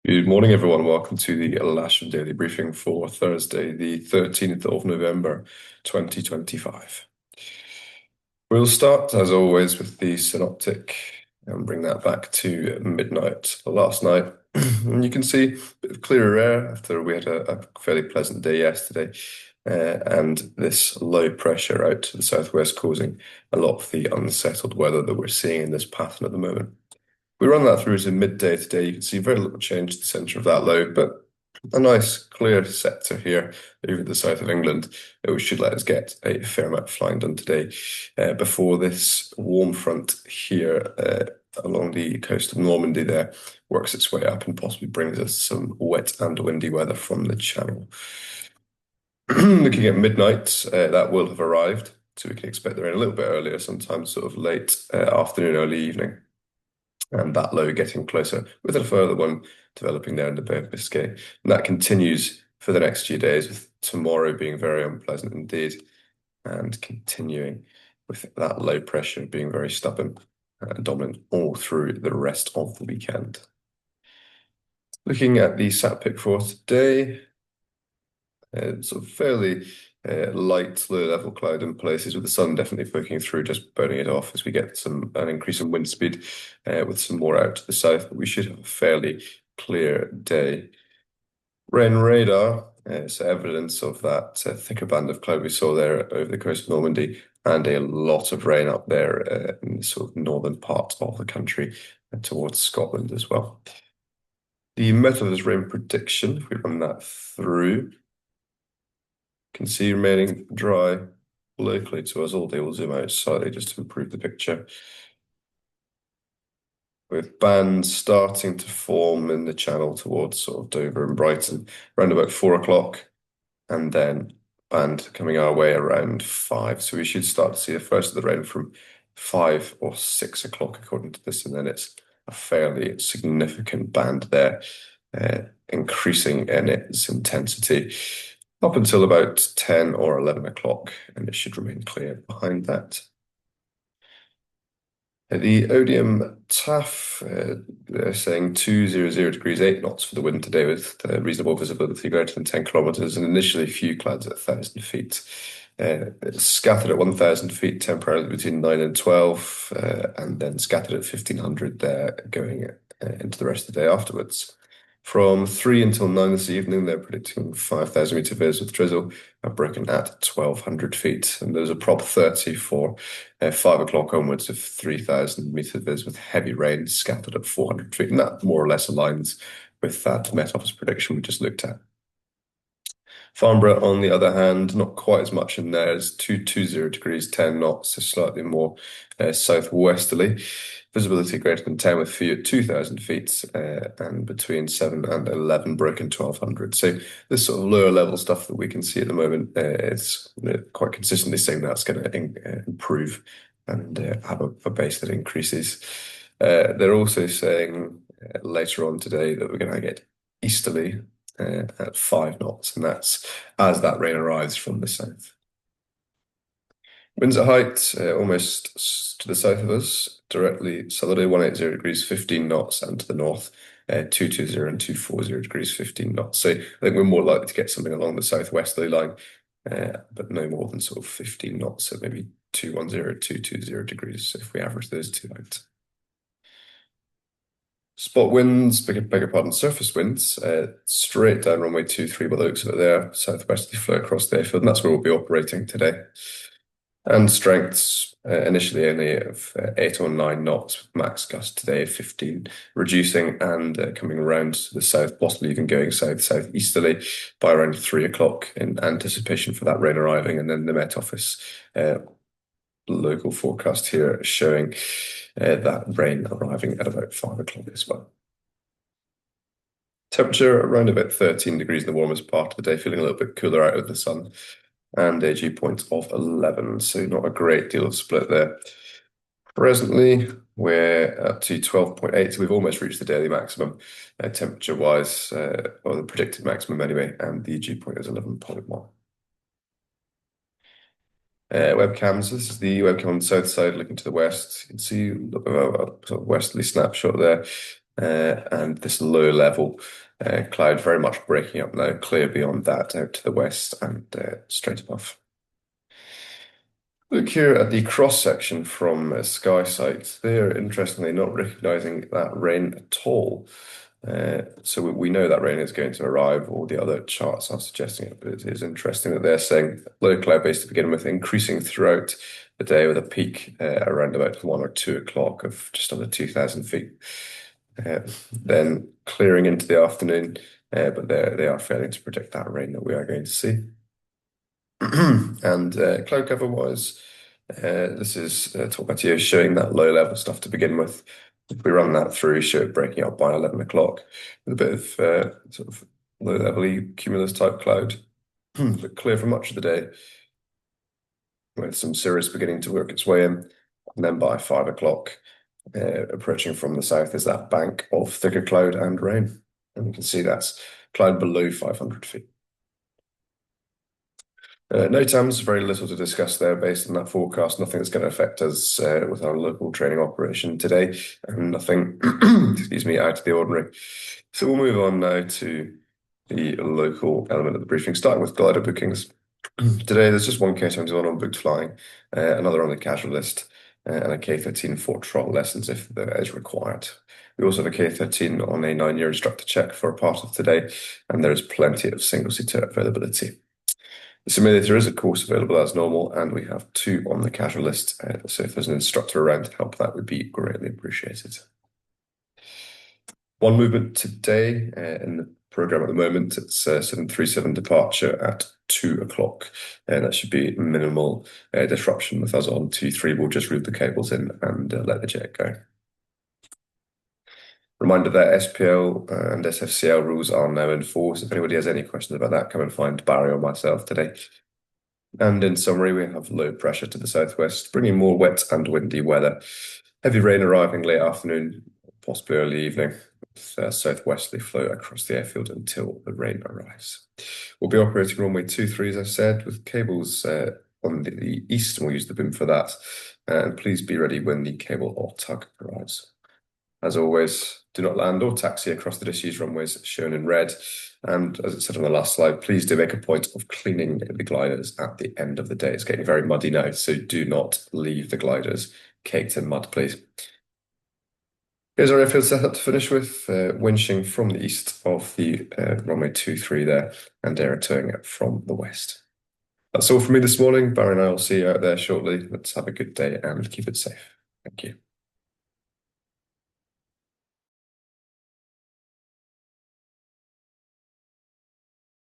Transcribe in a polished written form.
Good morning, everyone. Welcome to the Lasham Daily Briefing for Thursday, the 13th of November, 2025. We'll start, as always, with the synoptic and bring that back to midnight last night. And you can see a bit of clearer air after we had a fairly pleasant day yesterday. And this low pressure out to the southwest causing a lot of the unsettled weather that we're seeing in this pattern at the moment. We run that through to midday today. You can see very little change to the centre of that low, but a nice clear sector here over the south of England, which should let us get a fair amount of flying done today before this warm front here along the coast of Normandy there works its way up and possibly brings us some wet and windy weather from the channel. Looking at midnight, that will have arrived, so we can expect the rain a little bit earlier, sometime sort of late afternoon, early evening. And that low getting closer with a further one developing there in the Bay of Biscay. And that continues for the next few days, with tomorrow being very unpleasant indeed, and continuing with that low pressure being very stubborn and dominant all through the rest of the weekend. Looking at the sat pick for today, sort of fairly light, low-level cloud in places, with the sun definitely poking through, just burning it off as we get an increase in wind speed with some more out to the south. But we should have a fairly clear day. Rain radar, so evidence of that thicker band of cloud we saw there over the coast of Normandy, and a lot of rain up there in the sort of northern part of the country and towards Scotland as well. The Met Office rain prediction, if we run that through, can see remaining dry locally to us all day. We'll zoom out slightly just to improve the picture. With bands starting to form in the channel towards sort of Dover and Brighton around about 4 o'clock, and then band coming our way around 5. So we should start to see the first of the rain from 5 or 6 o'clock according to this, and then it's a fairly significant band there, increasing in its intensity up until about 10 or 11 o'clock, and it should remain clear behind that. The Odium TAF, they're saying 200 degrees, 8 knots for the wind today, with reasonable visibility greater than 10 kilometers, and initially few clouds at 1,000 feet. It's scattered at 1,000 feet temporarily between 9 and 12, and then scattered at 1,500 there going into the rest of the day afterwards. From 3 until 9 this evening, they're predicting 5,000 meter viz with drizzle, broken at 1,200 feet. And there's a prop 30 for 5 o'clock onwards of 3,000 meter viz with heavy rain scattered at 400 feet. And that more or less aligns with that Met Office prediction we just looked at. Farnborough, on the other hand, not quite as much in there as 220 degrees, 10 knots, so slightly more southwesterly. Visibility greater than 10 with few at 2,000 feet and between 7 and 11 broken 1,200. So this sort of lower level stuff that we can see at the moment is quite consistently saying that's going to improve and have a base that increases. They're also saying later on today that we're going to get easterly at 5 knots, and that's as that rain arrives from the south. Winds at height, almost to the south of us, directly southerly, 180 degrees, 15 knots, and to the north, 220 and 240 degrees, 15 knots. So I think we're more likely to get something along the southwesterly line, but no more than sort of 15 knots, so maybe 210, 220 degrees if we average those two out. Spot winds, bigger pardon, surface winds, straight down runway 23 by the looks of it there, southwesterly flow across the airfield, and that's where we'll be operating today. And strengths initially only of 8 or 9 knots, with max gust today of 15, reducing and coming around to the south, possibly even going southeasterly by around 3 o'clock in anticipation for that rain arriving. And then the Met Office local forecast here showing that rain arriving at about 5 o'clock as well. Temperature around about 13 degrees in the warmest part of the day, feeling a little bit cooler out of the sun, and a dew point of 11, so not a great deal of split there. Presently, we're up to 12.8, so we've almost reached the daily maximum temperature-wise, or the predicted maximum anyway, and the dew point is 11.1. Webcams. This is the webcam on the south side looking to the west. You can see a sort of westerly snapshot there. and this low level cloud very much breaking up now, clear beyond that out to the west and straight above. Look here at the cross section from sky sites. They're interestingly not recognizing that rain at all. So we know that rain is going to arrive, or the other charts are suggesting it, but it is interesting that they're saying low cloud base to begin with, increasing throughout the day with a peak around about 1 or 2 o'clock of just under 2,000 feet. Then clearing into the afternoon, but they are failing to predict that rain that we are going to see. And cloud cover wise, this is Talk showing that low level stuff to begin with. If we run that through, show it breaking up by 11 o'clock with a bit of sort of low level cumulus type cloud. But clear for much of the day with some cirrus beginning to work its way in. And then by 5 o'clock, approaching from the south is that bank of thicker cloud and rain. And you can see that's cloud below 500 feet. No, Tams, very little to discuss there based on that forecast. Nothing that's going to affect us with our local training operation today, and nothing, excuse me, out of the ordinary. So we'll move on now to the local element of the briefing, starting with glider bookings. Today, there's just one K21 on booked flying, another on the casual list, and a K13 for trot lessons if that is required. We also have a K13 on a 9-year instructor check for a part of today, and there's plenty of single-seater availability. The simulator is, of course, available as normal, and we have 2 on the casual list. So if there's an instructor around to help, that would be greatly appreciated. One movement today in the program at the moment, it's 737 departure at 2 o'clock, and that should be minimal disruption with us on 2-3. We'll just route the cables in and let the jet go. Reminder that SPL and SFCL rules are now in force. If anybody has any questions about that, come and find Barry or myself today. And in summary, we have low pressure to the southwest, bringing more wet and windy weather. Heavy rain arriving late afternoon, possibly early evening, with southwesterly flow across the airfield until the rain arrives. We'll be operating runway 23, as I said, with cables on the east, and we'll use the BIM for that. And please be ready when the cable or tug arrives. As always, do not land or taxi across the disused runways shown in red. And as it said on the last slide, please do make a point of cleaning the gliders at the end of the day. It's getting very muddy now, so do not leave the gliders caked in mud, please. Here's our airfield setup to finish with, winching from the east of the runway 23 there, and air towing it from the west. That's all from me this morning. Barry and I will see you out there shortly. Let's have a good day and keep it safe. Thank you.